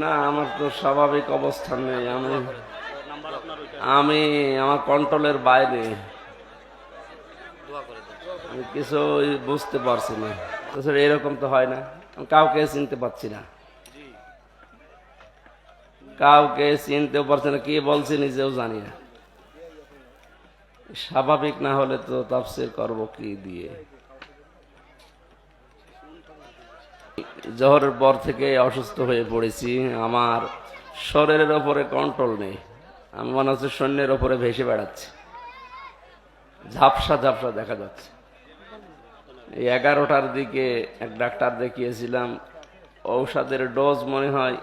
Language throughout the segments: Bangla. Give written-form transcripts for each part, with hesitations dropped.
না, আমার তো স্বাভাবিক অবস্থান নেই। আমি আমার কন্ট্রোলের বাইরে। আমি কিছু বুঝতে পারছি না। তাছাড়া এরকম তো হয় না, আমি কাউকে চিনতে পারছি না, কাউকে চিনতেও পারছি না, কি বলছি নিজেও জানি না। স্বাভাবিক না হলে তো তাফসীর করব কি দিয়ে? জোহরের পর থেকে অসুস্থ হয়ে পড়েছি, আমার শরীরের ওপরে কন্ট্রোল নেই। আমি মনে হচ্ছে সৈন্যের ওপরে ভেসে বেড়াচ্ছি, ঝাপসা ঝাপসা দেখা যাচ্ছে। এই 11টার দিকে এক ডাক্তার দেখিয়েছিলাম, ঔষধের ডোজ মনে হয়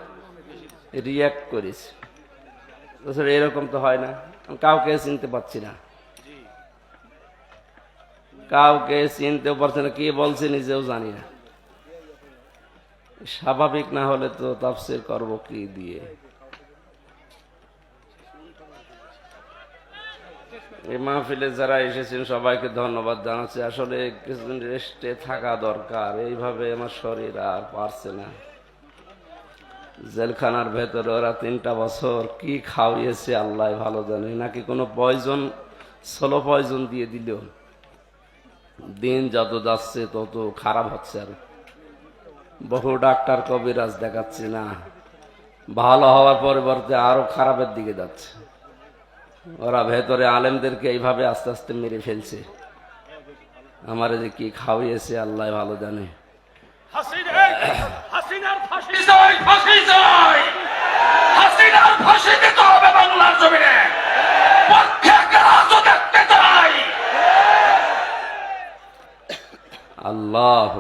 রিয়াক্ট করেছে। তাছাড়া এরকম তো হয় না, আমি কাউকে চিনতে পারছি না, কাউকে চিনতেও পারছি না, কি বলছি নিজেও জানি না। স্বাভাবিক না হলে তো তাফসীর করব কি দিয়ে? এই মাহফিলে যারা এসেছেন সবাইকে ধন্যবাদ জানাচ্ছি। আসলে কিছুদিন রেস্টে থাকা দরকার, এইভাবে আমার শরীর আর পারছে না। জেলখানার ভেতরে ওরা 3টা বছর কি খাওয়িয়েছে আল্লাহ ভালো জানে, নাকি কোনো পয়জন, স্লো পয়জন দিয়ে দিল। দিন যত যাচ্ছে তত খারাপ হচ্ছে। আর বহু ডাক্তার কবিরাজ দেখাচ্ছি না, ভালো হওয়ার পরিবর্তে আরো খারাপের দিকে যাচ্ছে। ওরা ভেতরে আলেমদেরকে এইভাবে আস্তে আস্তে মেরে ফেলছে। আমারে যে কি খাওয়িয়েছে আল্লাহ ভালো জানে। হাসিনার ফাঁসি চাই, ফাঁসি চাই, হাসিনার ফাঁসি দিতে হবে বাংলার জমিনে। পক্ষে একটা রাজ্য দেখতে চাই। আল্লাহ